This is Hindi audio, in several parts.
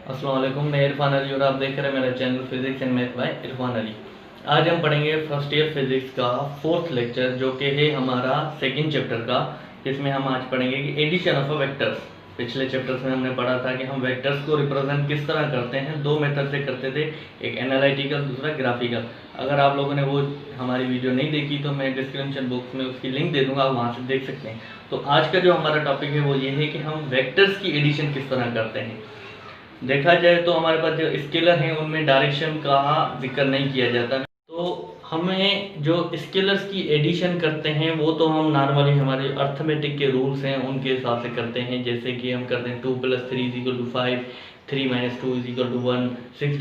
अस्सलाम वालेकुम, मैं इरफान अली और आप देख रहे हैं मेरा channel physics and math bye Irfan Ali. आज हम पढ़ेंगे फर्स्ट ईयर फिजिक्स का फोर्थ लेक्चर जो कि है हमारा सेकंड चैप्टर का, जिसमें हम आज पढ़ेंगे कि एडिशन ऑफ अ वेक्टर्स। पिछले चैप्टर्स में हमने पढ़ा था कि हम वेक्टर्स को रिप्रेजेंट किस तरह करते हैं। दो मेथड से करते थे, एक एनालिटिकल, दूसरा ग्राफिकल। अगर आप लोगों ने वो हमारी वीडियो नहीं देखी तो मैं डिस्क्रिप्शन बॉक्स में उसकी लिंक दे दूंगा, आप वहाँ से देख सकते हैं। तो आज का जो हमारा टॉपिक है वो ये है कि हम वेक्टर्स की एडिशन किस तरह करते हैं। देखा जाए तो हमारे पास जो स्केलर हैं उनमें डायरेक्शन का जिक्र नहीं किया जाता, तो हमें जो स्केलर्स की एडिशन करते हैं वो तो हम नॉर्मली हमारे अर्थमेटिक के रूल्स हैं उनके हिसाब से करते हैं। जैसे कि हम करते हैं 2 + 3 = 5, 3 - 2 = 1, 6 /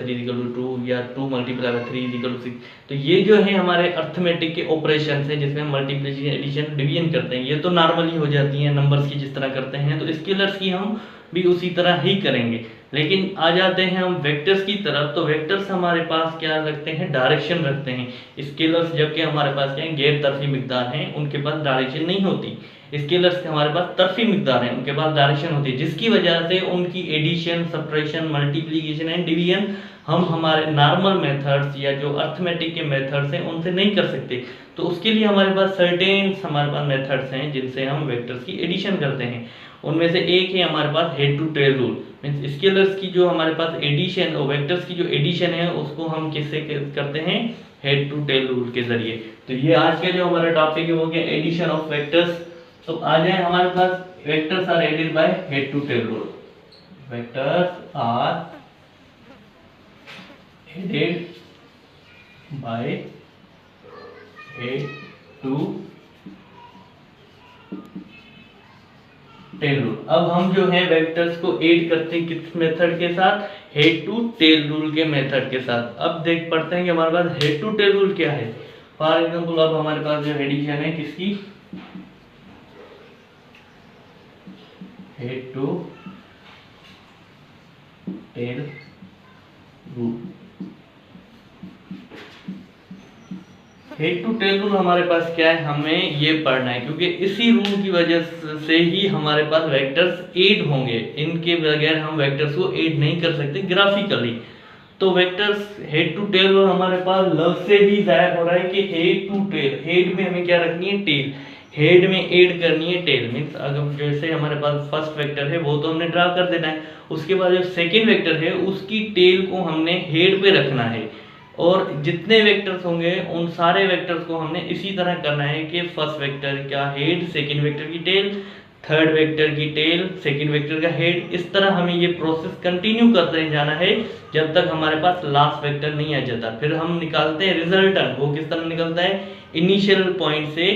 3 = 2 या 2 × 3 = 6। तो ये जो है हमारे अर्थमेटिक के ऑपरेशन हैं जिसमें हम मल्टीप्लिकेशन, एडिशन, डिवीजन करते हैं। ये तो नॉर्मली हो जाती हैं नंबर्स की जिस तरह करते हैं, तो स्केलर्स की हम भी उसी तरह ही करेंगे। लेकिन आ जाते हैं हम वेक्टर्स की तरफ, तो वेक्टर्स हमारे पास क्या रखते हैं, डायरेक्शन रखते हैं। स्केलर्स जबकि हमारे पास क्या है, गैर तरफी मिकदार हैं, उनके पास डायरेक्शन नहीं होती। स्केलर्स हमारे पास तरफी मिकदार हैं, उनके पास डायरेक्शन होती है, जिसकी वजह से उनकी addition, subtraction, multiplication and division हम हमारे नॉर्मल मेथड्स या जो अर्थमेटिक के मेथड्स हैं उनसे नहीं कर सकते। तो उसके लिए हमारे पास सर्टेन हमारे पास मेथड्स हैं जिनसे हम वेक्टर्स की एडिशन करते हैं। उनमें से एक है हमारे पास head to tail rule. Means scalars की जो हमारे पास एडिशन और वेक्टर्स की जो एडिशन है उसको हम किससे करते हैं, हेड टू टेल रूल के जरिए। तो ये आज का जो हमारा टॉपिक है वो क्या, एडिशन ऑफ वेक्टर्स। तो आ जाए हमारे पास vectors are added by head to tail rule. Vectors are added by head to tail rule. अब हम जो है वेक्टर्स को ऐड करते हैं किस मेथड के साथ, हेड टू टेल रूल के मेथड के साथ। अब देख पढ़ते हैं कि हमारे पास हेड टू टेल रूल क्या है। फॉर एग्जांपल अब हमारे पास जो एडिशन है किसकी, head to tail rule. Head to tail rule हमारे पास क्या है, हमें ये पढ़ना है, क्योंकि इसी रूल की वजह से ही हमारे पास वेक्टर्स ऐड होंगे। इनके बगैर हम वेक्टर्स को ऐड नहीं कर सकते ग्राफिकली। तो vectors head to tail rule हमारे पास लव से ही जाहिर हो रहा है कि हेड टू टेल, हेड में हमें क्या रखनी है, टेल। हेड में ऐड करनी है टेल। मीन्स अगर जैसे हमारे पास फर्स्ट वेक्टर है वो तो हमने ड्रा कर देना है, उसके बाद जो सेकेंड वेक्टर है उसकी टेल को हमने हेड पे रखना है। और जितने वेक्टर्स होंगे उन सारे वेक्टर्स को हमने इसी तरह करना है कि फर्स्ट वेक्टर का हेड, सेकंड वेक्टर की टेल, थर्ड वेक्टर की टेल, सेकंड वेक्टर का हेड। इस तरह हमें ये प्रोसेस कंटिन्यू करते जाना है जब तक हमारे पास लास्ट वेक्टर नहीं आ जाता। फिर हम निकालते हैं रिजल्टेंट। वो किस तरह निकलता है, इनिशियल पॉइंट से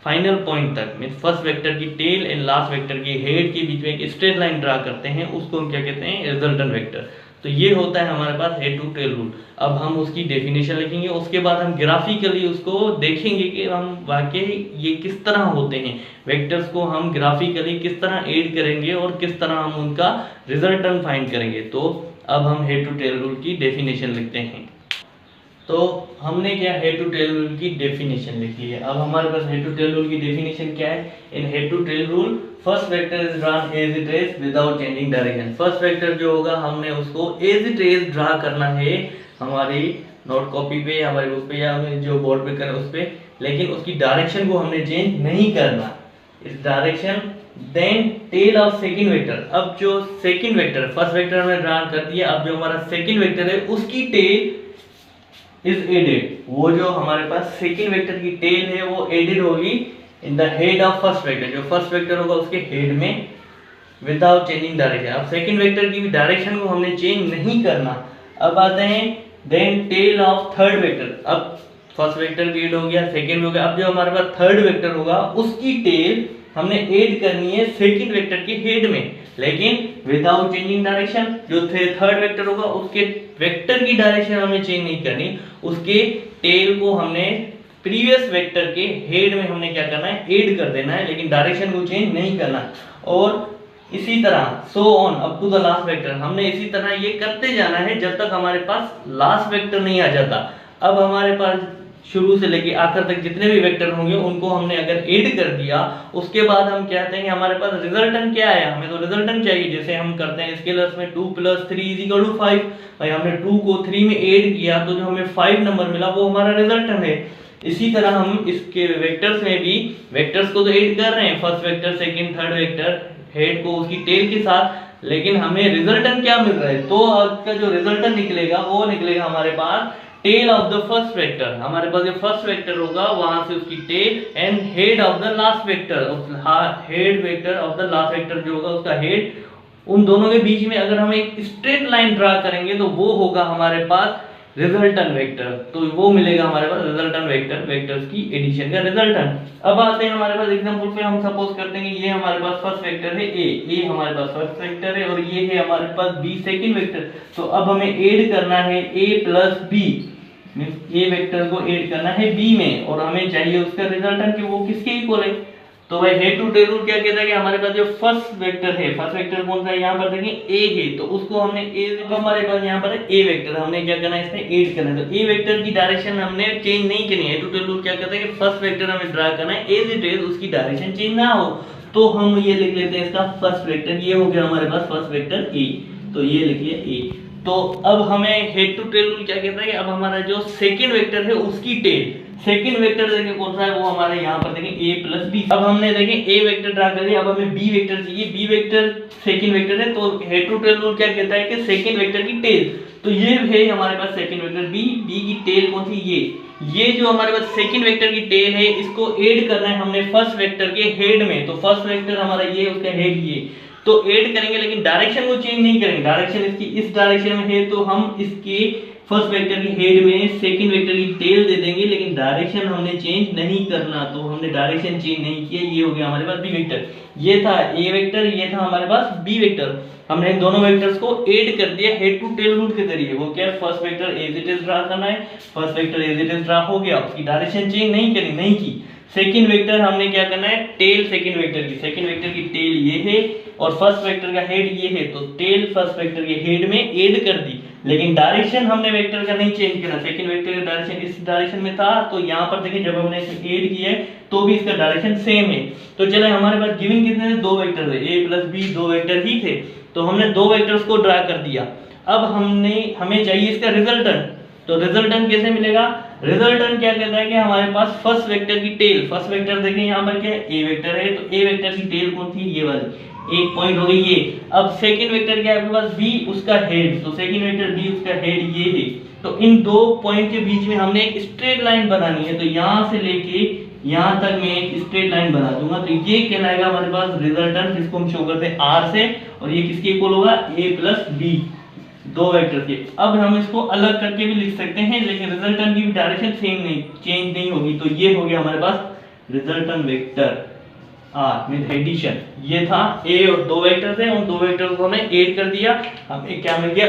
फाइनल पॉइंट तक। मीन फर्स्ट वेक्टर की टेल एंड लास्ट वेक्टर की हेड के बीच में एक स्ट्रेट लाइन ड्रा करते हैं, उसको हम क्या कहते हैं, रिजल्टेंट वेक्टर। तो ये होता है हमारे पास हेड टू टेल रूल। अब हम उसकी डेफिनेशन लिखेंगे, उसके बाद हम ग्राफिकली उसको देखेंगे कि हम वाकई ये किस तरह होते हैं, वेक्टर्स को हम ग्राफिकली किस तरह ऐड करेंगे और किस तरह हम उनका रिजल्टेंट फाइंड करेंगे। तो अब हम हेड टू टेल रूल की डेफिनेशन लिखते हैं। तो हमने क्या हेड टू टेल रूल की डेफिनेशन लिख ली है। अब हमारे पास हेड टू टेल रूल की डेफिनेशन क्या है, in head to tail rule first vector is drawn as it is without changing direction. First vector जो होगा हमने उसको एज इट इज ड्रा करना है हमारी नोट कॉपी पे, हमारी बुक पे या जो बोर्ड पे करें उस पे, लेकिन उसकी डायरेक्शन को हमने चेंज नहीं करना, इस direction. Then tail of second vector. अब जो सेकंड वेक्टर, फर्स्ट वेक्टर हमने ड्रा कर दिया, अब जो हमारा सेकंड वेक्टर है उसकी टेल इज एडेड। वो जो हमारे पास सेकंड वेक्टर की टेल है वो एडेड होगी in the head of first vector. जो फर्स्ट वेक्टर होगा उसके हेड में विदाउट चेंजिंग डायरेक्शन। अब सेकंड वेक्टर की भी डायरेक्शन को हमने चेंज नहीं करना। अब आते हैं then tail of third vector. अब फर्स्ट वेक्टर भी ऐड हो गया, सेकंड भी हो गया। अब जो हमारे पास थर्ड वेक्टर होगा उसकी टेल हमने ऐड करनी है सेकंड वेक्टर के हेड में, लेकिन विदाउट चेंजिंग डायरेक्शन। जो थर्ड वेक्टर होगा उसके वेक्टर की डायरेक्शन हमें चेंज नहीं करनी, उसके टेल को हमने प्रीवियस वेक्टर के हेड में हमने क्या करना है, ऐड कर देना है, लेकिन डायरेक्शन को चेंज नहीं करना। और इसी तरह so on up to the last vector. हमने इसी तरह ये करते जाना है जब तक हमारे पास लास्ट वेक्टर नहीं आ जाता। अब हमारे पास शुरू से लेके आखिर तक जितने भी वेक्टर होंगे उनको हमने अगर ऐड कर दिया, उसके बाद हम कहते हैं कि हमारे पास रिजल्टेंट क्या है, हमें तो रिजल्टेंट चाहिए। जैसे हम करते हैं स्केलर्स में 2 + 3 = 5, भाई हमने 2 को 3 में ऐड किया तो जो हमें 5 नंबर मिला वो हमारा रिजल्टेंट है। इसी तरह हम इसके वेक्टर्स में भी वेक्टर्स को तो ऐड कर रहे हैं, first vector, second, third vector, head को उसकी टेल के साथ, लेकिन हमें रिजल्टेंट क्या मिल रहा है, तो आपका जो रिजल्टेंट निकलेगा वो निकलेगा हमारे पास tail of the first vector. हमारे पास जो फर्स्ट वेक्टर होगा वहां से उसकी tail end head of the last vector, head vector of the last vector जो होगा उसका हेड, उन दोनों के बीच में अगर हम एक स्ट्रेट लाइन ड्रा करेंगे तो वो होगा हमारे पास रिजल्टेंट वेक्टर। तो वो मिलेगा हमारे पास रिजल्टेंट वेक्टर, वेक्टर्स की एडिशन का रिजल्टेंट। अब आते हैं हमारे पास एग्जांपल पे, हम सपोज करते हैं कि ये हमारे पास फर्स्ट वेक्टर है ए हमारे पास फर्स्ट वेक्टर है और ये है हमारे पास बी सेकंड वेक्टर। तो अब हमें ऐड करना है a + b, means A vector को ऐड करना है बी में और हमें चाहिए उसका रिजल्टेंट कि वो किसके इक्वल है। तो भाई हेड टू टेल रूल क्या कहता है कि हमारे पास जो फर्स्ट वेक्टर है, फर्स्ट वेक्टर कौन सा है, यहाँ पर देखिए ए है, तो उसको हमने ए, हमारे पास यहाँ पर ए वेक्टर, हमने क्या करना है इसमें ऐड करना है। तो ए वेक्टर की डायरेक्शन हमने चेंज नहीं करनी है। हेड टू टेल रूल क्या कहता है कि फर्स्ट वेक्टर हमें ड्रा करना है एज इट इज, उसकी डायरेक्शन चेंज ना हो। तो हम ये लिख लेते हैं इसका फर्स्ट वेक्टर, ये हो गया हमारे पास फर्स्ट वेक्टर ए, तो ये लिखिए ए। तो अब हमें हेड टू टेल रूल क्या कहता है कि अब हमारा जो सेकंड वेक्टर है उसकी टेल, सेकंड वेक्टर देखिए कौन सा है, वो हमारे यहाँ पर देखिए a + b। अब हमने देखिए a वेक्टर ड्रा कर दिया, अब हमें b वेक्टर चाहिए, b वेक्टर सेकंड वेक्टर है, तो हेड टू टेल रूल क्या कहता है कि सेकंड वेक्टर की टेल, तो ये है हमारे पास सेकंड वेक्टर b की टेल कौन सी, ये जो हमारे पास सेकंड वेक्टर की टेल है इसको ऐड करना है हमने फर्स्ट वेक्टर के हेड में। तो फर्स्ट वेक्टर हमारा ये, उसका हेड ये, तो ऐड करेंगे लेकिन डायरेक्शन को चेंज नहीं करेंगे। डायरेक्शन इसकी इस डायरेक्शन में है तो हम इसके फर्स्ट वेक्टर की हेड में सेकंड वेक्टर की टेल दे देंगे, लेकिन डायरेक्शन हमने चेंज नहीं करना। तो हमने डायरेक्शन चेंज नहीं किया, ये हो गया हमारे पास बी वेक्टर। ये था ए वेक्टर, ये था हमारे पास बी वेक्टर। हमने इन दोनों वेक्टर्स को ऐड कर दिया हेड टू टेल रूल के जरिए। वो क्या है, first vector as it is draw करना है, first vector as it is draw हो गया, उसकी डायरेक्शन चेंज नहीं करी, नहीं की। सेकंड वेक्टर हमने क्या करना है, टेल सेकंड वेक्टर की टेल ये है और फर्स्ट वेक्टर का हेड ये है, तो टेल फर्स्ट वेक्टर के हेड में ऐड कर दी, लेकिन डायरेक्शन हमने वेक्टर का नहीं चेंज करा। सेकंड वेक्टर का डायरेक्शन इस डायरेक्शन में था, तो यहाँ पर देखिए जब हमने इसे ऐड किया है तो भी इसका डायरेक्शन सेम है। तो चले हमारे पास गिवन कितने थे, दो वेक्टर थे, a + b, दो वेक्टर ही थे, तो हमने दो वेक्टर्स को ड्रा कर दिया। अब हमें चाहिए इसका रिजल्टेंट। तो रिजल्टेंट कैसे मिलेगा, रिजल्टेंट क्या कहता है कि हमारे पास फर्स्ट वेक्टर की टेल, फर्स्ट वेक्टर देखें यहाँ पर क्या है, ए वेक्टर है, तो ए वेक्टर की टेल कौन थी, ये वाली, एक पॉइंट हो गई ये। अब सेकंड वेक्टर क्या है आपके पास, बी, उसका हेड, तो सेकंड वेक्टर बी उसका हेड ये है। तो इन दो पॉइंट के बीच में हमने एक स्ट्रेट लाइन बनानी है, तो यहाँ से लेके यहाँ तक मैं एक स्ट्रेट लाइन बना दूंगा, तो ये कहलाएगा हमारे पास रिजल्टेंट, जिसको हम शो करते हैं आर से, और ये किसके इक्वल होगा, ए + बी, दो वेक्टर के। अब हम इसको अलग करके भी लिख सकते हैं, लेकिन रिजल्टेंट की डायरेक्शन सेम नहीं, चेंज नहीं होगी। तो ये हो गया हमारे पास resultant vector or mean addition. ये था ए और दो वेक्टर थे, उन दो वेक्टर को हमने ऐड कर दिया, हमें क्या मिल गया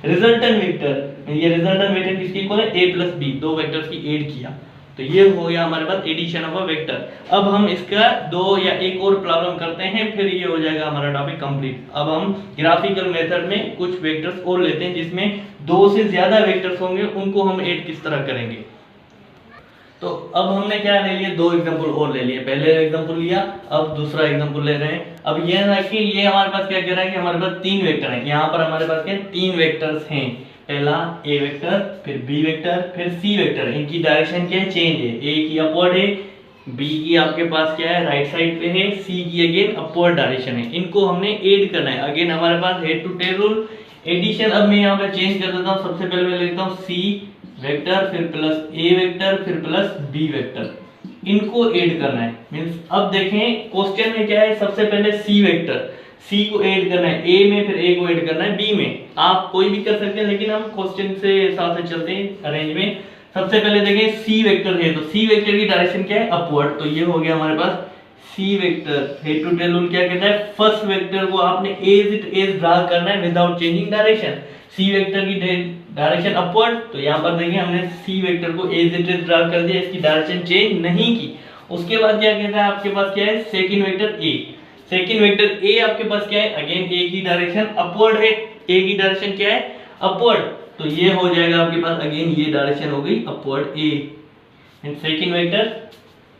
रिजल्टेंट वेक्टर। ये रिजल्टेंट वेक्टर किसकी इक्वल है, a + b, दो वेक्टर्स की ऐड किया, तो ये हो गया हमारे पास एडिशन ऑफ अ वेक्टर। अब हम इसका दो या एक और प्रॉब्लम करते हैं, फिर ये हो जाएगा हमारा टॉपिक कंप्लीट। अब हम ग्राफिकल मेथड में कुछ वेक्टर्स और लेते हैं, जिसमें दो से ज्यादा वेक्टर्स होंगे, उनको हम ऐड किस तरह करेंगे। तो अब हमने क्या ले लिया, दो एग्जांपल और ले लिए, पहले एग्जांपल लिया, अब दूसरा एग्जांपल ले रहे हैं। अब ये है कि ये हमारे पास क्या कह रहा है कि हमारे पास तीन वेक्टर हैं, यहाँ पर हमारे पास क्या तीन वेक्टर्स हैं, पहला ए वेक्टर, फिर बी वेक्टर, फिर सी वेक्टर। इनकी डायरेक्शन क्या है, चेंज है, ए की अपवर्ड है, बी की आपके पास क्या है राइट साइड पे है, सी की अगेन अपवर्ड डायरेक्शन है। इनको हमने ऐड करना है। अगेन हमारे पास head to tail rule addition. अब मैं यहाँ पे चेंज कर देता हूँ, सबसे पहले मैं लिखता हूँ सी वेक्टर, फिर प्लस ए वेक्टर, फिर प्लस बी वेक्टर, इनको ऐड करना है। मींस अब देखें क्वेश्चन में क्या है, सबसे पहले सी वेक्टर, सी को ऐड करना है ए में, फिर ए को ऐड करना है बी में। आप कोई भी कर सकते हैं, लेकिन हम क्वेश्चन से साथ में चलते हैं अरेंज में। सबसे पहले देखें सी वेक्टर है, तो सी वेक्टर की डायरेक्शन क्या है, अपवर्ड, तो ये हो गया हमारे पास C vector. Head to tail rule क्या कहता है, फर्स्ट वेक्टर को आपने एज इट इज ड्रा करना है without changing direction. C vector की डायरेक्शन अपवर्ड, तो यहाँ पर देखिए हमने सी वेक्टर को एज इट इज ड्रा कर दिया, इसकी डायरेक्शन चेंज नहीं की। उसके बाद क्या कहता है आपके पास क्या है, second vector A, second vector A आपके पास क्या है, अगेन ए की डायरेक्शन अपवर्ड है, ए की डायरेक्शन क्या है अपवर्ड। तो ये हो जाएगा आपके पास अगेन ये डायरेक्शन हो गई upward A. And second vector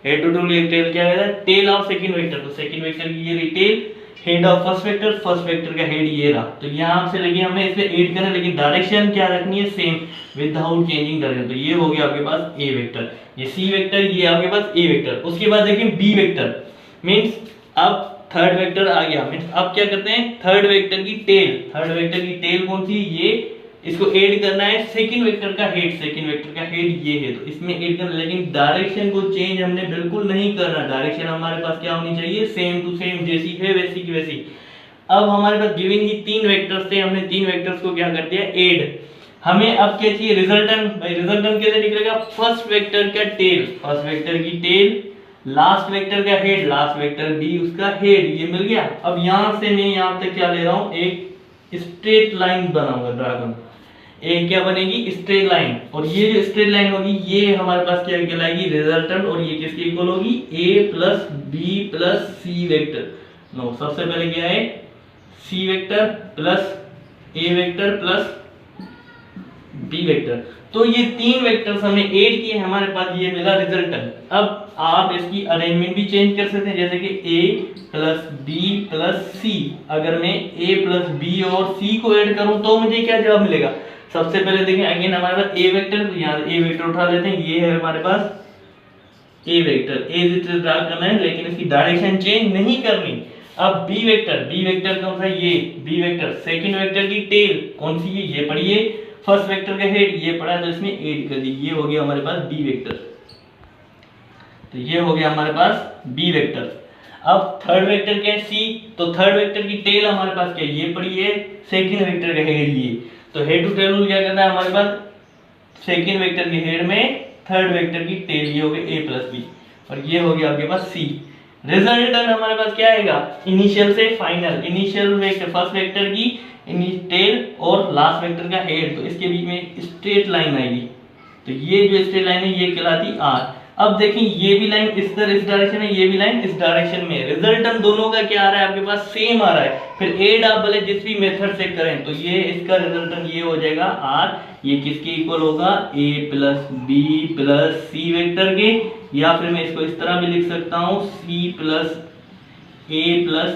head to tail क्या है, टेल ऑफ सेकंड वेक्टर, तो सेकंड वेक्टर की ये tail, head of first vector का हेड ये रहा। तो यहां से लगे हमें इसमें ऐड करना, लेकिन डायरेक्शन क्या रखनी है सेम विदाउट चेंजिंग डायरेक्शन। तो ये हो गया आपके पास ए वेक्टर, ये सी वेक्टर, ये आपके पास ए वेक्टर। उसके बाद देखिए बी वेक्टर मींस अब थर्ड वेक्टर आ गया, मींस अब क्या करते हैं थर्ड वेक्टर की टेल कौन सी, ये इसको ऐड करना है सेकंड वेक्टर का हेड ये है, तो इसमें ऐड करना, लेकिन डायरेक्शन को चेंज हमने बिल्कुल नहीं करना। डायरेक्शन हमारे पास क्या होनी चाहिए, सेम टू सेम, जैसी है वैसी की वैसी। अब हमारे पास गिवन ही 3 वेक्टर्स थे, हमने 3 वेक्टर्स को क्या कर दिया ऐड। हमें अब क्या चाहिए रिजल्टेंट। भाई रिजल्टेंट कैसे निकलेगा, फर्स्ट वेक्टर का टेल, फर्स्ट वेक्टर की टेल, लास्ट वेक्टर का हेड, लास्ट वेक्टर बी उसका हेड, ये मिल गया। अब यहां से मैं यहां तक क्या ले रहा हूं, एक स्ट्रेट लाइन बनाऊंगा ड्रैगन, एक क्या बनेगी स्ट्रेट लाइन, और ये जो स्ट्रेट लाइन होगी ये हमारे पास क्या कहलाएगी रिजल्टेंट, और ये किसके इक्वल होगी a plus B plus C vector. No सबसे पहले क्या है C vector plus a vector plus b vector. तो ये 3 वेक्टर्स हमने ऐड किए, हमारे पास ये मिला रिजल्टेंट। अब आप इसकी अरेंजमेंट भी चेंज कर सकते हैं, जैसे कि a प्लस बी प्लस सी। अगर मैं a प्लस बी और c को ऐड करूं तो मुझे क्या जवाब मिलेगा। सबसे पहले देखें अगेन हमारे पास ए वेक्टर, तो यहाँ ए वेक्टर उठा लेते हैं, ये है हमारे पास ए वेक्टर, ए वेक्टर ड्रा करना है लेकिन इसकी डायरेक्शन चेंज नहीं करनी। अब बी वेक्टर कौन सा, ये बी वेक्टर, सेकंड वेक्टर की टेल कौन सी है, ये पढ़िए, फर्स्ट वेक्टर का हेड ये पढ़ा, तो इसमें ऐड कर दी, ये हो गया हमारे पास बी वेक्टर। तो ये हो गया हमारे पास बी वेक्टर। अब थर्ड वेक्टर क्या है सी, तो थर्ड वेक्टर की टेल हमारे पास क्या है, ये पढ़िए, सेकंड वेक्टर का हेड ये। तो हेड टू टेल रूल क्या करना है हमारे पास, सेकंड वेक्टर के हेड में थर्ड वेक्टर की टेल, ये हो गया a प्लस बी, और ये हो गया आपके पास c। रिजल्टेंट हमारे पास क्या आएगा, इनिशियल से final, initial vector first vector की टेल और लास्ट वेक्टर का हेड, तो इसके बीच में स्ट्रेट लाइन आएगी, तो ये जो स्ट्रेट लाइन है ये कहलाती r। अब देखें ये भी लाइन इस डायरेक्शन है, ये भी लाइन इस डायरेक्शन में, रिजल्टेंट दोनों का क्या आ रहा है आपके पास सेम आ रहा है। फिर ऐड आप भले जिस भी मेथड से करें, तो ये इसका रिजल्टेंट ये हो जाएगा r, ये किसके इक्वल होगा a plus B plus C vector के, या फिर मैं इसको इस तरह भी लिख सकता हूँ c plus a plus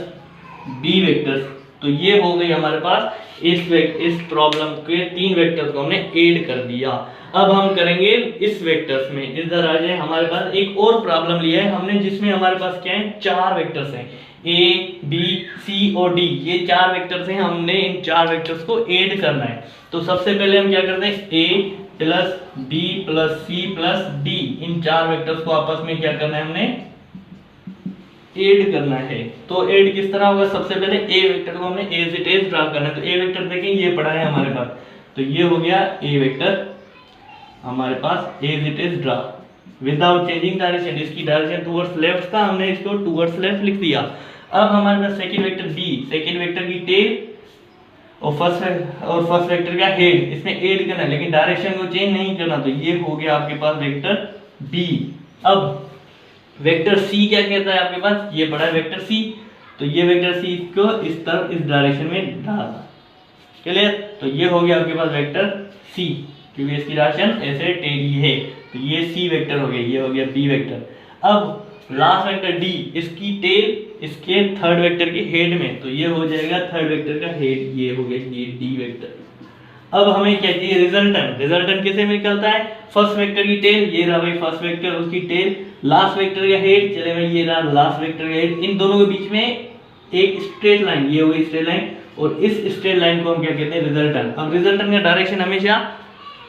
B vector. तो ये हो गई हमारे पास इस प्रॉब्लम के 3 वेक्टर्स को हमने ऐड कर दिया। अब हम करेंगे इस वेक्टर्स में, इधर आ जाए, हमारे पास एक और प्रॉब्लम लिया है हमने जिसमें हमारे पास क्या है 4 वेक्टर्स हैं, a b c और d, ये 4 वेक्टर्स हैं, हमने इन 4 वेक्टर्स को ऐड करना है। तो सबसे पहले हम क्या करते हैं a plus b plus c plus d, in 4 vectors को आपस में क्या करना है हमने ऐड करना है। तो ऐड किस तरह होगा, सबसे पहले a वेक्टर को हमने एज इट इज ड्रा करना है। तो a वेक्टर देखें ये पड़ा है हमारे पास, तो ये हो गया a वेक्टर हमारे पास as it is draw without changing direction, इसकी डायरेक्शन टुवर्ड्स लेफ्ट था, हमने इसको टुवर्ड्स लेफ्ट लिख दिया। अब हमारे पास second vector b, second vector की टेल और फर्स्ट वेक्टर का हेड, इसमें ऐड करना है लेकिन डायरेक्शन को चेंज नहीं करना, तो ये हो गया आपके पास वेक्टर b। अब वेक्टर c क्या कहता है आपके पास, ये बड़ा वेक्टर c, तो ये वेक्टर c को इस तरफ इस डायरेक्शन में डालना, क्लियर। तो ये हो गया आपके पास वेक्टर c, क्योंकि इसकी डायरेक्शन ऐसे टेढ़ी है, तो ये c वेक्टर हो गया, ये हो गया b वेक्टर। अब लास्ट वेक्टर d, इसकी टेल इसके थर्ड वेक्टर के हेड में, तो ये हो जाएगा थर्ड वेक्टर का हेड, ये हो गया ये d वेक्टर। अब हमें क्या चाहिए रिजल्टेंट, रिजल्टेंट किसे निकलता है, फर्स्ट वेक्टर की टेल, ये रहा भाई फर्स्ट वेक्टर उसकी टेल, लास्ट वेक्टर का हेड, चले भाई ये रहा लास्ट वेक्टर का हेड, इन दोनों के बीच में एक स्ट्रेट लाइन, ये हो गई स्ट्रेट लाइन, और इस स्ट्रेट लाइन को हम क्या कहते हैं रिजल्टेंट। अब रिजल्टेंट का डायरेक्शन हमेशा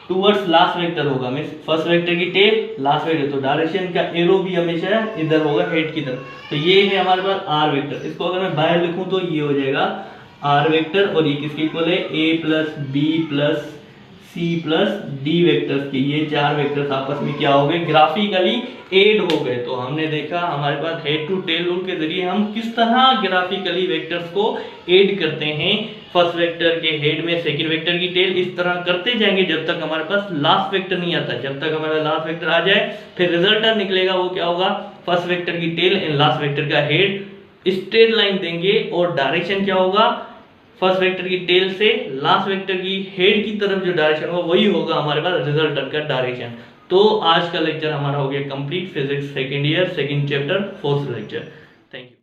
टुवर्ड्स लास्ट वेक्टर होगा, मींस फर्स्ट वेक्टर की टेल लास्ट वेक्टर, तो डायरेक्शन का एरो भी हमेशा इधर होगा हेड की तरफ। तो ये है हमारे पास r वेक्टर, इसको अगर मैं बाहर लिखूं तो ये हो जाएगा r वेक्टर, और ये किसके इक्वल है a plus b plus c plus d vectors के, ये 4 वेक्टर्स आपस में क्या हो गए ग्राफिकली ऐड हो गए। तो हमने देखा हमारे पास हेड टू टेल रूल के जरिए हम किस तरह ग्राफिकली वेक्टर्स को ऐड करते हैं, फर्स्ट वेक्टर के हेड में सेकंड वेक्टर की टेल, इस तरह करते जाएंगे जब तक हमारे पास लास्ट वेक्टर नहीं आता। जब तक हमारा लास्ट वेक्टर आ जाए फिर रिजल्टेंट निकलेगा, वो क्या होगा फर्स्ट वेक्टर की टेल एंड लास्ट वेक्टर का हेड स्ट्रेट लाइन देंगे, और डायरेक्शन क्या होगा फर्स्ट वेक्टर की टेल से लास्ट वेक्टर की हेड की तरफ जो डायरेक्शन होगा वही होगा हमारे पास रिजल्टेंट का डायरेक्शन। तो आज का लेक्चर हमारा हो गया complete, physics second year second chapter fourth lecture. Thank you.